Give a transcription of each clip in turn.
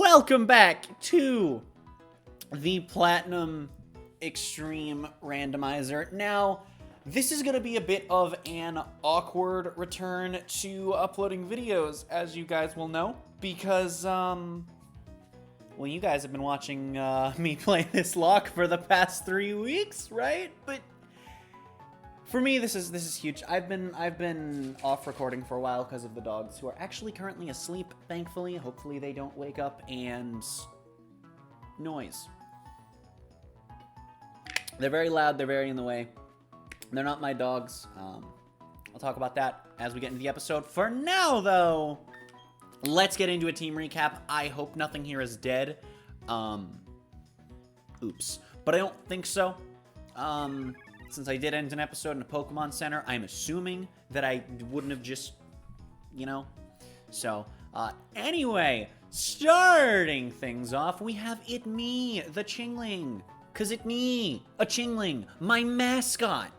Welcome back to the Platinum Extreme Randomizer. Now, this is going to be a bit of an awkward return to uploading videos, as you guys will know, because, well, you guys have been watching me play this lock for the past 3 weeks, right? But for me, this is huge. I've been off recording for a while because of the dogs, who are actually currently asleep, thankfully. Hopefully they don't wake up and noise. They're very loud, they're very in the way. They're not my dogs. I'll talk about that as we get into the episode. For now, though, let's get into a team recap. I hope nothing here is dead. Oops. But I don't think so. Since I did end an episode in a Pokemon Center, I'm assuming that I wouldn't have just, you know. So, anyway, starting things off, we have me, the Chingling. 'Cause it me, a Chingling, my mascot.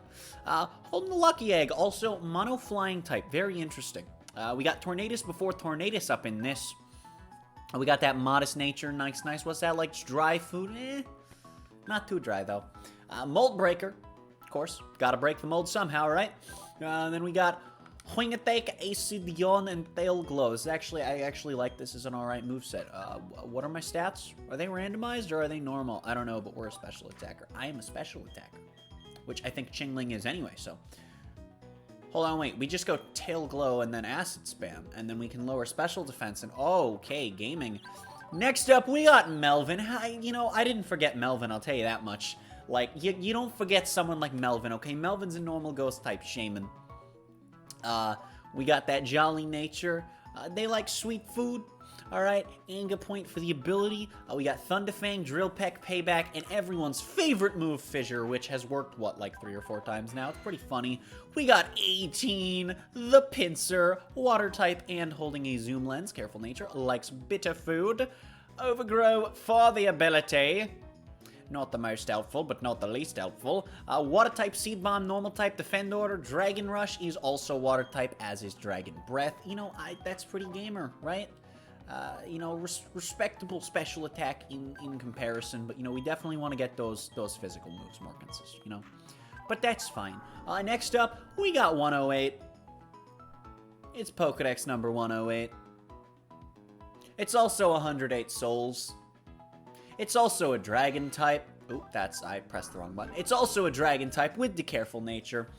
Holding the Lucky Egg, also mono flying type, very interesting. We got Tornadus before Tornadus up in this. We got that modest nature, nice. What's that, like dry food? Not too dry though. Mold Breaker, of course, gotta break the mold somehow, right? Then we got Hoingatake, Acidion, and Thale Glows. Actually, I actually like this as an alright moveset. What are my stats? Are they randomized or are they normal? I don't know, but we're a special attacker. I am a special attacker, which I think Chingling is anyway, so. Hold on, wait. We just go Tail Glow and then Acid Spam, and then we can lower special defense and okay, gaming. Next up, we got Melvin. I didn't forget Melvin, I'll tell you that much. Like, you don't forget someone like Melvin, okay? Melvin's a normal ghost type shaman. We got that jolly nature. They like sweet food. Alright, Anger Point for the ability. We got Thunderfang, Drill Peck, Payback, and everyone's favorite move, Fissure, which has worked, what, like 3 or 4 times now? It's pretty funny. We got 18, the Pincer, Water type, and holding a zoom lens. Careful nature, likes bitter food. Overgrow for the ability. Not the most helpful, but not the least helpful. Water type, Seed Bomb, Normal type, Defend Order, Dragon Rush is also Water type, as is Dragon Breath. That's pretty gamer, right? Respectable special attack in comparison, but, we definitely want to get those physical moves more consistent, But that's fine. Next up, we got 108. It's Pokedex number 108. It's also 108 souls. It's also a dragon type. Oop, I pressed the wrong button. It's also a dragon type with the careful nature.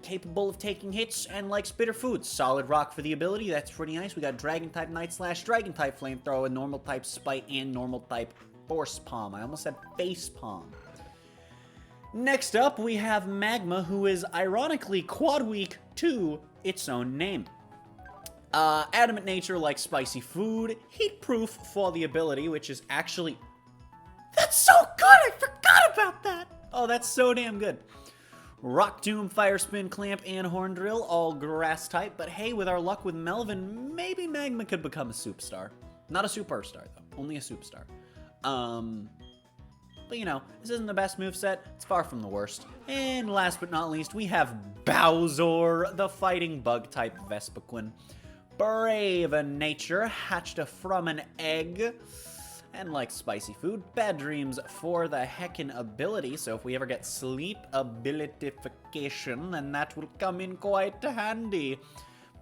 Capable of taking hits and likes bitter foods. Solid rock for the ability. That's pretty nice. We got dragon type Night Slash, dragon type Flamethrower, normal type Spite, and normal type Force Palm. I almost said Face Palm. Next up, we have Magma, who is ironically quad weak to its own name. Adamant nature likes spicy food. Heat proof for the ability, which is actually... That's so good! I forgot about that! Oh, that's so damn good. Rock Tomb, Fire Spin, Clamp, and Horn Drill, all grass type. But hey, with our luck with Melvin, maybe Magma could become a superstar. Not a superstar, though. Only a superstar. But this isn't the best moveset. It's far from the worst. And last but not least, we have Bowser, the fighting bug type Vespiquen. Brave in nature, hatched from an egg, and like spicy food. Bad dreams for the heckin' ability, so if we ever get sleep abilitification, then that will come in quite handy.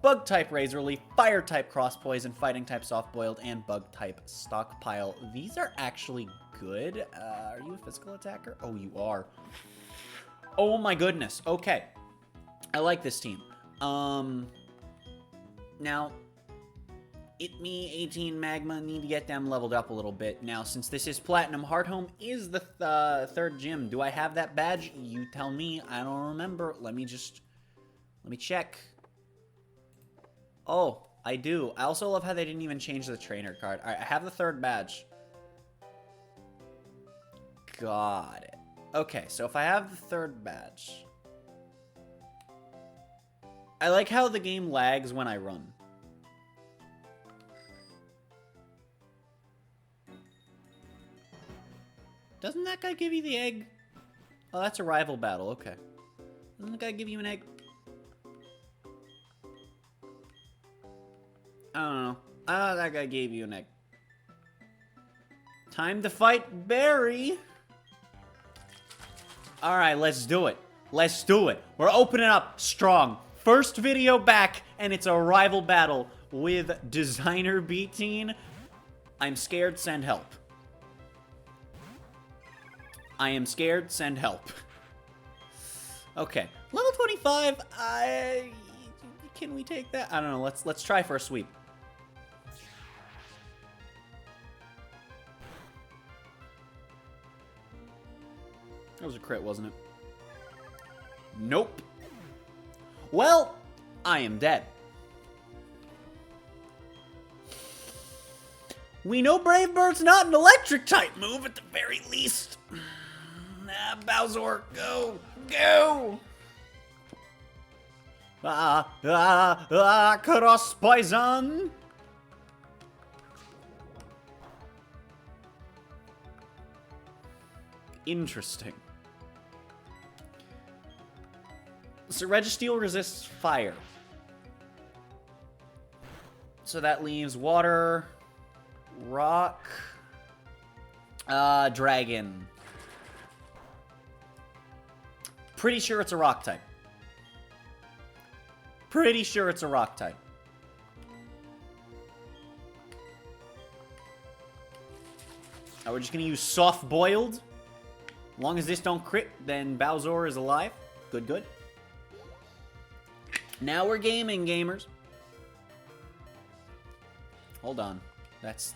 Bug type Razor Leaf, fire type Cross Poison, fighting type Soft Boiled, and bug type Stockpile. These are actually good. Are you a physical attacker? Oh, you are. Oh my goodness. Okay. I like this team. Now, me, 18, Magma, need to get them leveled up a little bit. Now, since this is Platinum, Hearthome is the third gym. Do I have that badge? You tell me. I don't remember. Let me check. Oh, I do. I also love how they didn't even change the trainer card. All right, I have the third badge. Got it. Okay, so if I have the third badge... I like how the game lags when I run. Doesn't that guy give you the egg? Oh, that's a rival battle. Okay. Doesn't the guy give you an egg? I don't know. Ah, that guy gave you an egg. Time to fight Barry. Alright, let's do it. Let's do it. We're opening up strong. First video back, and it's a rival battle with Designer B-Teen. I'm scared, send help. I am scared, send help. Okay, level 25, can we take that? I don't know, let's try for a sweep. That was a crit, wasn't it? Nope. Well, I am dead. We know Brave Bird's not an electric type move at the very least. Nah, Bowser, go, go. Cross poison. Interesting. So Registeel resists fire. So that leaves water, rock, dragon. Pretty sure it's a rock type. Pretty sure it's a rock type. We're just gonna use soft boiled. As long as this don't crit, then Bowser is alive. Good, good. Now we're gaming, gamers. Hold on. That's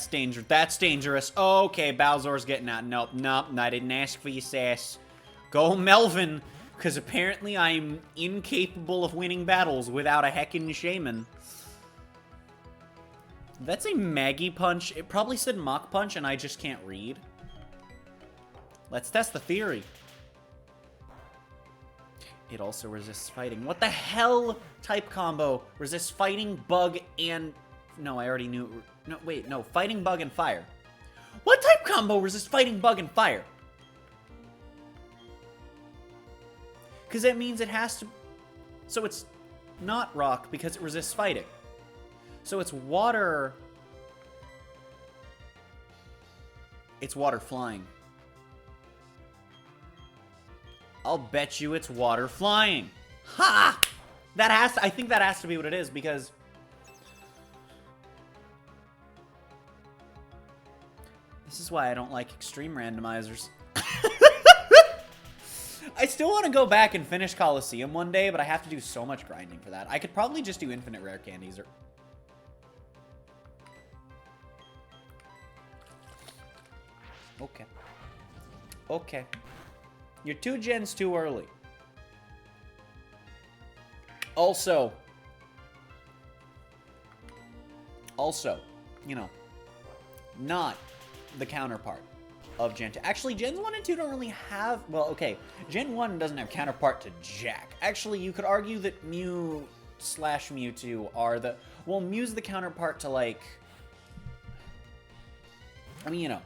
dangerous. That's dangerous. Okay, Bowser's getting out. Nope, nope. I didn't ask for your sass. Go Melvin, because apparently I'm incapable of winning battles without a heckin' shaman. That's a Maggie punch. It probably said Mach punch, and I just can't read. Let's test the theory. It also resists fighting. What the hell type combo resists fighting, bug, and... No, I already knew... No, wait, no. Fighting, bug, and fire. What type combo resists fighting, bug, and fire? Because that means it has to... So it's not rock because it resists fighting. So it's water... It's water flying. I'll bet you it's water flying. Ha! That has to, I think that has to be what it is, because... This is why I don't like extreme randomizers. I still want to go back and finish Coliseum one day, but I have to do so much grinding for that. I could probably just do infinite rare candies or... Okay. Okay. You're 2 gens too early. Also, you know, not the counterpart of Gen 2. Actually, Gens 1 and 2 don't really have... Well, okay. Gen 1 doesn't have counterpart to Jack. Actually, you could argue that Mew/Mewtwo are the... Well, Mew's the counterpart to, like... I mean, you know.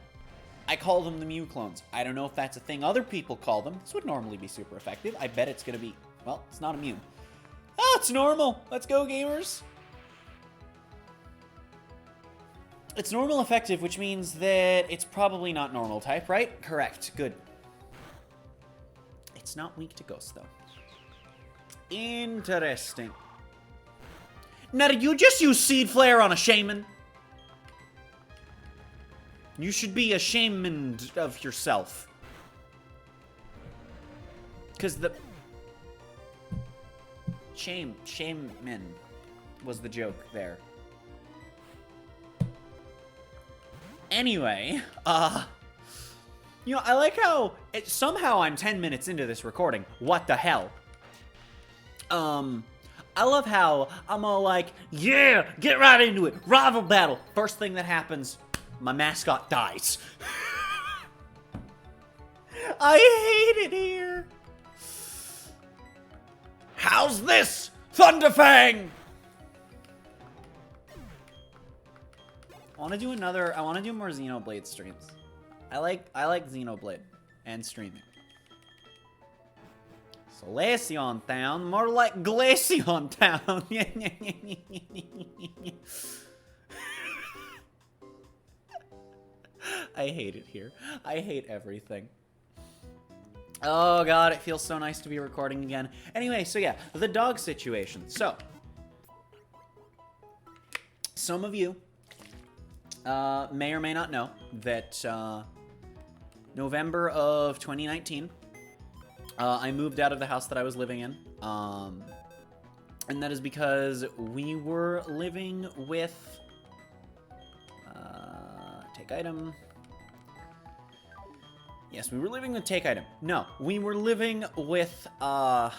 I call them the Mew clones. I don't know if that's a thing other people call them. This would normally be super effective. I bet it's going to be... Well, it's not a Mew. Oh, it's normal. Let's go, gamers. It's normal effective, which means that it's probably not normal type, right? Correct. Good. It's not weak to Ghost, though. Interesting. Now, did you just use Seed Flare on a shaman? You should be ashamed of yourself. Because the... Shaman was the joke there. Anyway, you know, I like how somehow I'm 10 minutes into this recording. What the hell? I love how I'm all like, yeah, get right into it. Rival battle. First thing that happens, my mascot dies. I hate it here. How's this, Thunderfang? I want to do more Xenoblade streams. I like Xenoblade and streaming. Glaceon Town, more like Glaceon Town. I hate it here. I hate everything. Oh god, it feels so nice to be recording again. Anyway, so yeah, the dog situation. So, some of you may or may not know that November of 2019, I moved out of the house that I was living in. And that is because we were living with... take item. Yes, we were living with take item. No, we were living with my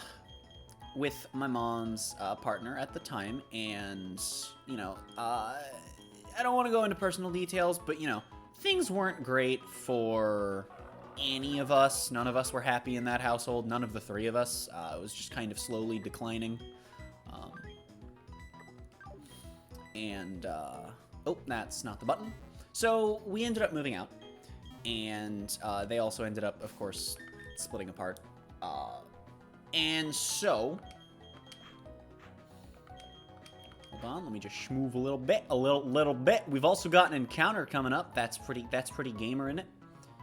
mom's partner at the time, and, you know, I don't want to go into personal details, but, you know, things weren't great for any of us. None of us were happy in that household. None of the three of us. It was just kind of slowly declining. Oh, that's not the button. So we ended up moving out, and they also ended up, of course, splitting apart. And so, hold on, let me just schmoove a little bit, a little bit. We've also got an encounter coming up. That's pretty gamer, isn't it?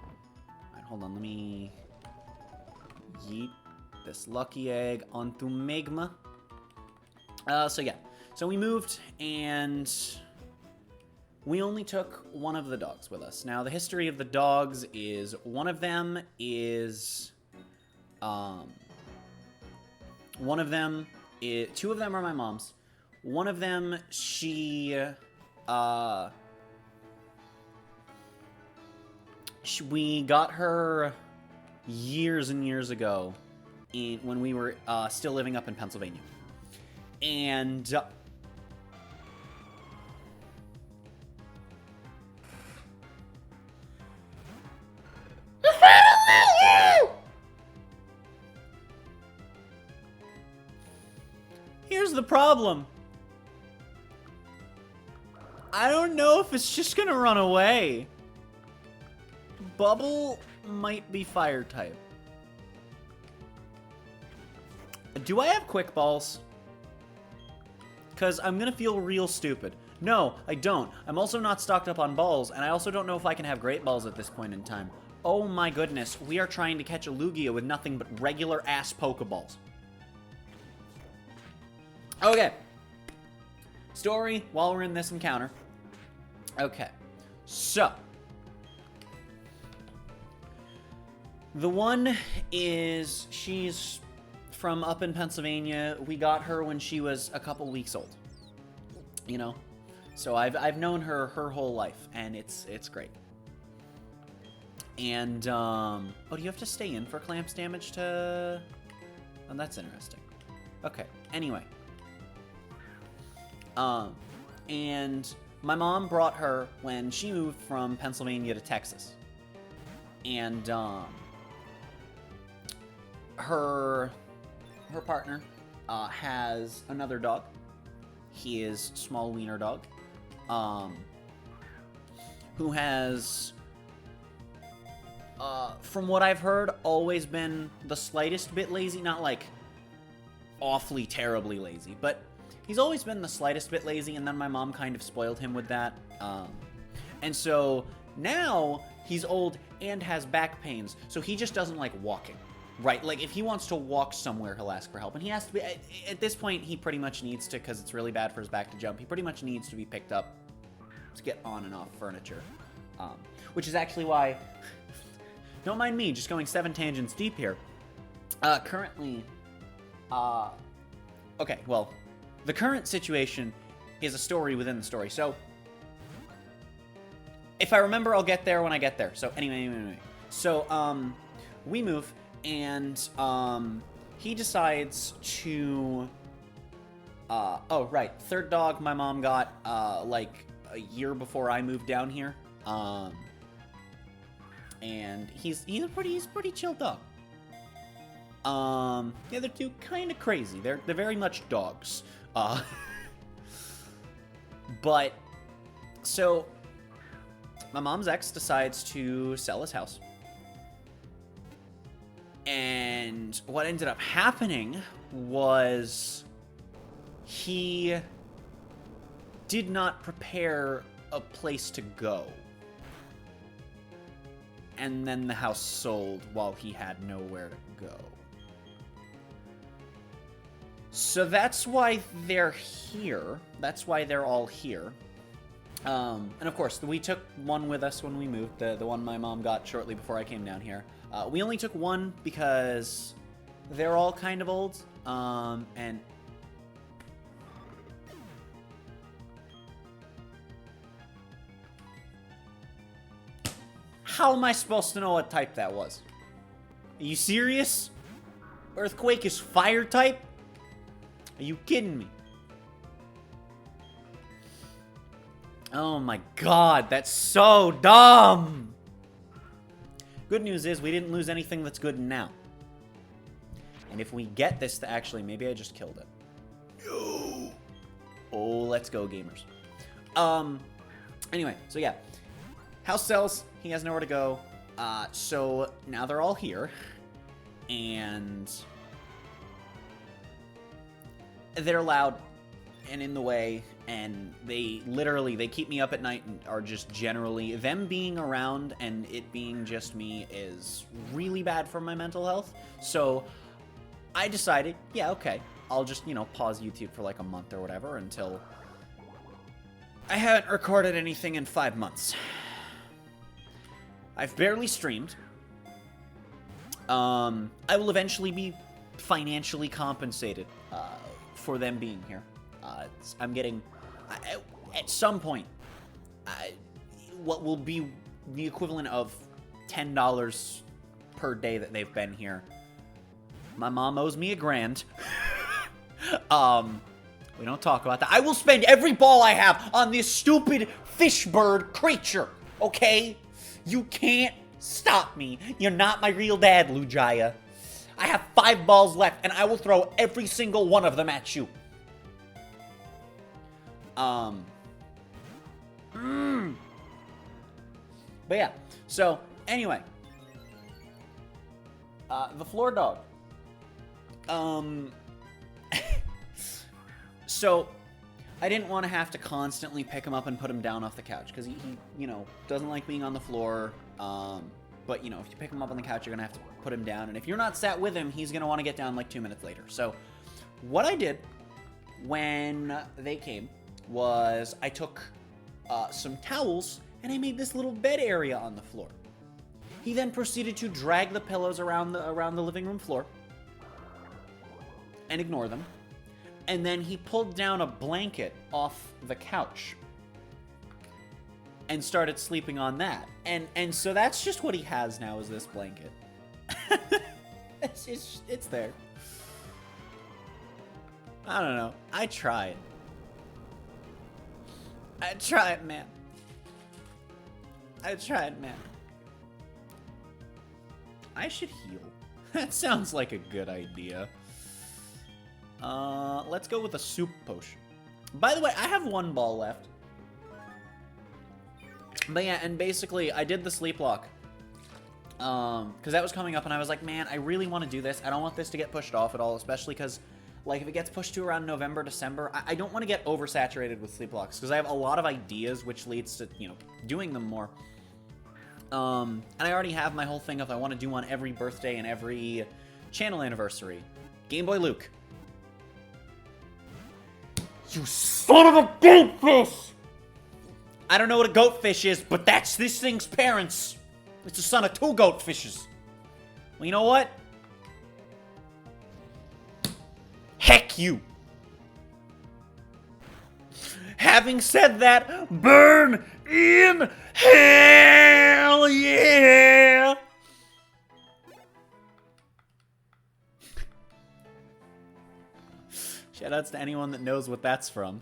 All right, hold on, let me yeet this lucky egg onto Magma. So yeah, so we moved, and we only took one of the dogs with us. Now, the history of the dogs is two of them are my mom's. One of them, we got her years and years ago when we were still living up in Pennsylvania. And here's the problem. I don't know if it's just gonna run away. Bubble might be fire type. Do I have quick balls? Because I'm gonna feel real stupid. No, I don't. I'm also not stocked up on balls, and I also don't know if I can have great balls at this point in time. Oh my goodness, we are trying to catch a Lugia with nothing but regular-ass Pokeballs. Okay. Story while we're in this encounter. Okay. So. The one is, she's from up in Pennsylvania. We got her when she was a couple weeks old. You know? So I've known her whole life, and it's great. And, oh, do you have to stay in for clamps damage to... Oh, that's interesting. Okay, anyway. And my mom brought her when she moved from Pennsylvania to Texas. And, her partner, has another dog. He is small wiener dog. Who has... from what I've heard, always been the slightest bit lazy. Not like awfully terribly lazy, but he's always been the slightest bit lazy, and then my mom kind of spoiled him with that. And so now he's old and has back pains, so he just doesn't like walking. Right, like if he wants to walk somewhere, he'll ask for help, and he has to be, at this point, he pretty much needs to, because it's really bad for his back to jump, he pretty much needs to be picked up to get on and off furniture. Which is actually why, don't mind me, just going 7 tangents deep here. Currently, okay, well, the current situation is a story within the story, so, if I remember, I'll get there when I get there. So, anyway. So, we move, and, he decides to, oh, right, third dog my mom got, like, a year before I moved down here, and he's a pretty chill dog. The other two, kind of crazy. They're very much dogs. But, so, my mom's ex decides to sell his house. And what ended up happening was he did not prepare a place to go. and then the house sold while he had nowhere to go. So that's why they're here. That's why they're all here. And of course, we took one with us when we moved, the one my mom got shortly before I came down here. We only took one because they're all kind of old, and... How am I supposed to know what type that was? Are you serious? Earthquake is fire type? Are you kidding me? Oh my god, that's so dumb! Good news is we didn't lose anything that's good now. And if we get this to actually, maybe I just killed it. No! Oh, let's go, gamers. Anyway, so yeah. House sells, he has nowhere to go. So now they're all here. And they're loud and in the way, and they keep me up at night and are just generally, them being around and it being just me is really bad for my mental health. So I decided, yeah, okay, I'll just, you know, pause YouTube for like a month or whatever until I haven't recorded anything in 5 months. I've barely streamed. I will eventually be financially compensated for them being here. I'm getting, at some point, what will be the equivalent of $10 per day that they've been here. My mom owes me $1,000. We don't talk about that. I will spend every ball I have on this stupid fish bird creature, okay? You can't stop me. You're not my real dad, Lujaya. I have 5 balls left, and I will throw every single one of them at you. But yeah, so, anyway. The floor dog. So, I didn't want to have to constantly pick him up and put him down off the couch, because he, you know, doesn't like being on the floor. But, you know, if you pick him up on the couch, you're going to have to put him down. And if you're not sat with him, he's going to want to get down like 2 minutes later. So, what I did when they came was I took some towels and I made this little bed area on the floor. He then proceeded to drag the pillows around the living room floor and ignore them. And then he pulled down a blanket off the couch and started sleeping on that. And so that's just what he has now, is this blanket. It's there. I don't know. I tried, man. I tried, man. I should heal. That sounds like a good idea. Let's go with a soup potion. By the way, I have 1 ball left. But yeah, and basically, I did the sleep lock. Because that was coming up, and I was like, man, I really want to do this. I don't want this to get pushed off at all, especially because, like, if it gets pushed to around November, December, I don't want to get oversaturated with sleep locks, because I have a lot of ideas, which leads to, you know, doing them more. And I already have my whole thing of I want to do one every birthday and every channel anniversary. Game Boy Luke. You son of a goatfish! I don't know what a goatfish is, but that's this thing's parents. It's the son of 2 goatfishes. Well, you know what? Heck you. Having said that, burn in hell, yeah! Shoutouts to anyone that knows what that's from.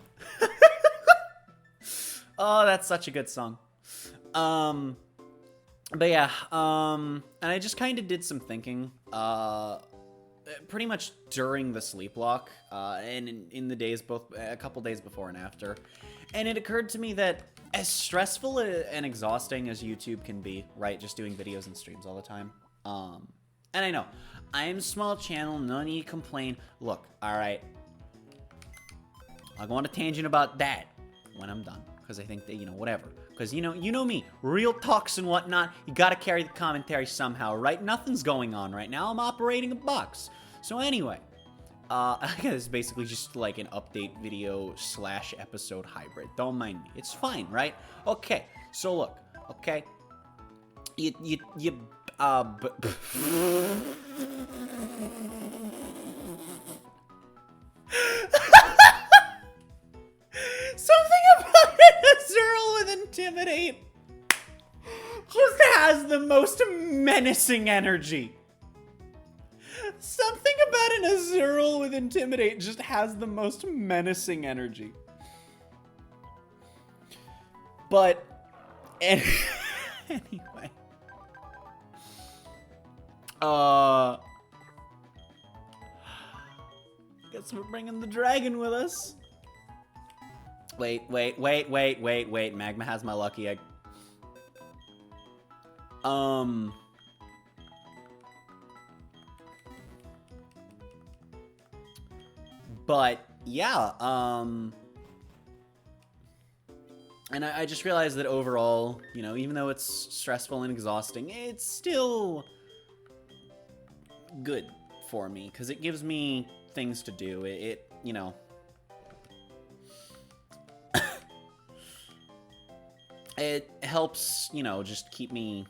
Oh, that's such a good song. But yeah, and I just kind of did some thinking, pretty much during the sleep lock, and in the days, a couple days before and after. And it occurred to me that as stressful and exhausting as YouTube can be, right, just doing videos and streams all the time, and I know, I am a small channel, none of you complain. Look, alright, I'll go on a tangent about that when I'm done, because I think that, you know, whatever. Because, you know me, real talks and whatnot, you gotta carry the commentary somehow, right? Nothing's going on right now. I'm operating a box. So anyway, I guess it's basically just like an update video / episode hybrid. Don't mind me. It's fine, right? Okay, so look, okay? Something about it, Azurill with Intimidate just has the most menacing energy. Something about an Azurill with Intimidate just has the most menacing energy. But, anyway. Guess we're bringing the dragon with us. Wait. Magma has my lucky egg. But, yeah, and I just realized that overall, you know, even though it's stressful and exhausting, it's still good for me, because it gives me things to do. It you know... It helps, you know, just keep me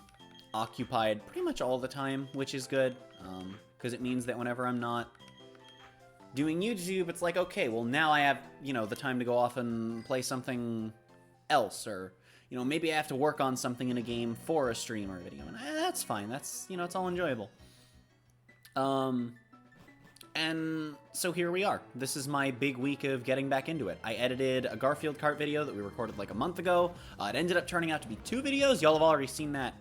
occupied pretty much all the time, which is good, because it means that whenever I'm not doing YouTube, it's like, okay, well, now I have, you know, the time to go off and play something else, or, you know, maybe I have to work on something in a game for a stream or a video, and that's fine. That's, you know, it's all enjoyable. And so here we are. This is my big week of getting back into it. I edited a Garfield Kart video that we recorded like a month ago. It ended up turning out to be 2 videos. Y'all have already seen that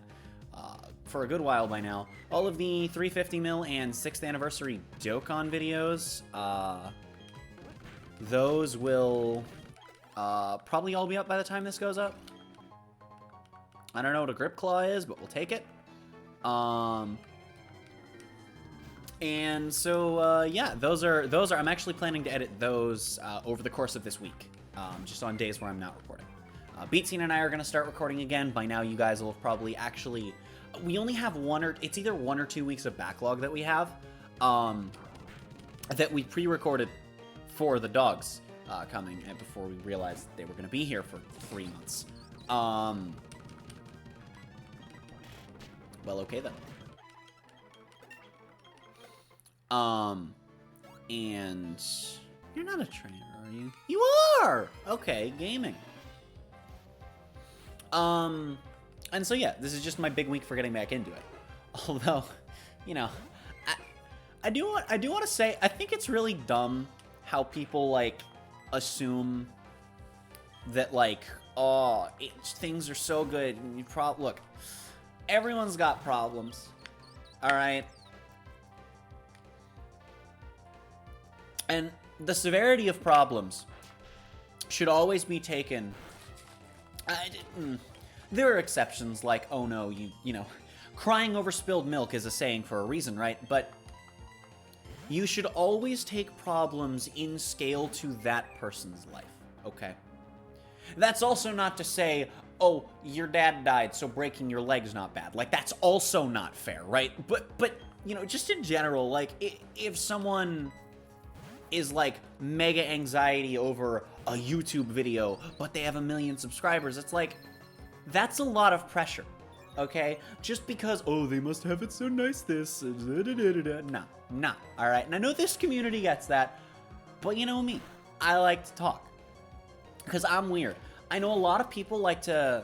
for a good while by now. All of the 350 mil and 6th anniversary Dokkan videos, those will probably all be up by the time this goes up. I don't know what a grip claw is, but we'll take it. And so, yeah, those are, I'm actually planning to edit those over the course of this week, just on days where I'm not recording. Beatscene and I are going to start recording again. By now, you guys will have probably actually, we only have it's either 1 or 2 weeks of backlog that we have, that we pre-recorded for the dogs coming, and before we realized they were going to be here for 3 months. Well, okay then. And you're not a trainer, are you? You are! Okay, gaming. And so yeah, this is just my big week for getting back into it. Although, you know, I do want to say, I think it's really dumb how people, like, assume that, like, oh, things are so good, and you look, everyone's got problems, alright? And the severity of problems should always be taken. There are exceptions, like, oh no, you know, crying over spilled milk is a saying for a reason, right? But you should always take problems in scale to that person's life, okay? That's also not to say, oh, your dad died, so breaking your leg's not bad. Like, that's also not fair, right? But you know, just in general, like, if someone is like mega anxiety over a YouTube video, but they have 1 million subscribers, it's like, that's a lot of pressure, okay? Just because, oh, they must have it so nice, this, nah, alright? And I know this community gets that, but you know me, I like to talk, because I'm weird. I know a lot of people like to,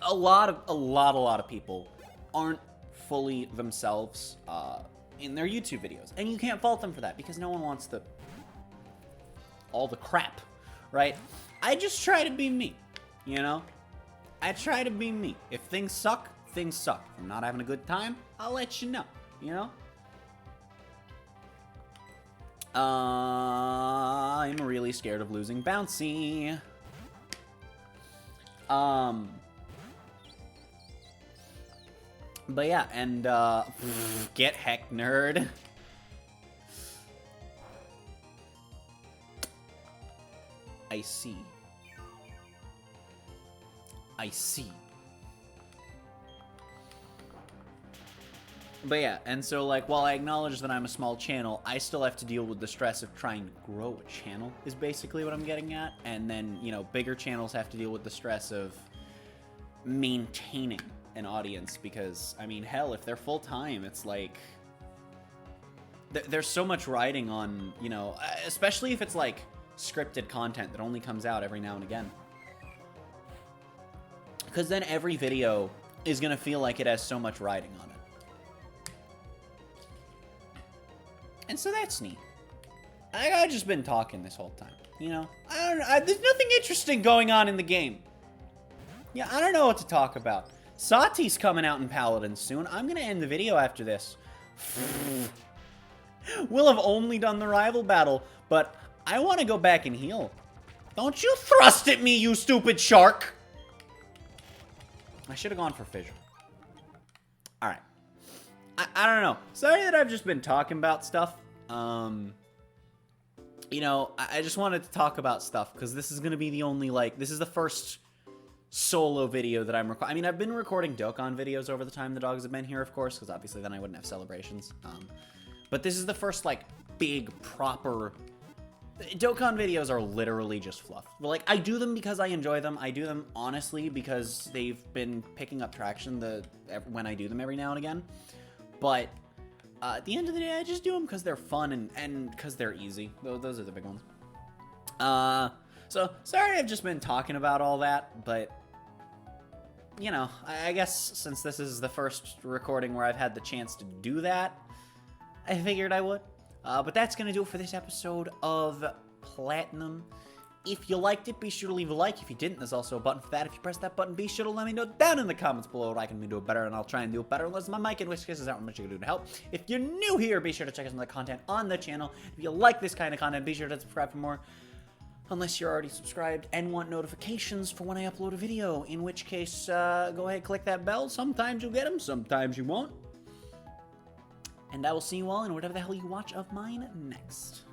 a lot of people aren't fully themselves, in their YouTube videos. And you can't fault them for that, because no one wants all the crap, right? I just try to be me, you know? I try to be me. If things suck, things suck. If I'm not having a good time, I'll let you know, you know? I'm really scared of losing Bouncy. But yeah, and, get heck, nerd. I see. I see. But yeah, and so, like, while I acknowledge that I'm a small channel, I still have to deal with the stress of trying to grow a channel, is basically what I'm getting at. And then, you know, bigger channels have to deal with the stress of maintaining an audience, because, I mean, hell, if they're full-time, it's like... There's so much riding on, you know, especially if it's, like, scripted content that only comes out every now and again. Because then every video is going to feel like it has so much riding on it. And so that's neat. I've just been talking this whole time, you know? There's nothing interesting going on in the game. Yeah, I don't know what to talk about. Sati's coming out in Paladin soon. I'm going to end the video after this. We'll have only done the rival battle, but I want to go back and heal. Don't you thrust at me, you stupid shark! I should have gone for fissure. Alright. I don't know. Sorry that I've just been talking about stuff. You know, I just wanted to talk about stuff, because this is going to be the only, like, this is the first solo video that I'm recording. I mean, I've been recording Dokkan videos over the time the dogs have been here, of course, because obviously then I wouldn't have celebrations. But this is the first, like, big, proper... Dokkan videos are literally just fluff. Like, I do them because I enjoy them. I do them, honestly, because they've been picking up traction when I do them every now and again. But at the end of the day, I just do them because they're fun and because they're easy. Those are the big ones. So, sorry I've just been talking about all that, but, you know, I guess since this is the first recording where I've had the chance to do that, I figured I would. But that's going to do it for this episode of Platinum. If you liked it, be sure to leave a like. If you didn't, there's also a button for that. If you press that button, be sure to let me know down in the comments below what I can do better, and I'll try and do it better. Unless my mic, in which case, is not much you can do to help. If you're new here, be sure to check out some of the content on the channel. If you like this kind of content, be sure to subscribe for more. Unless you're already subscribed and want notifications for when I upload a video. In which case, go ahead, click that bell. Sometimes you'll get them, sometimes you won't. And I will see you all in whatever the hell you watch of mine next.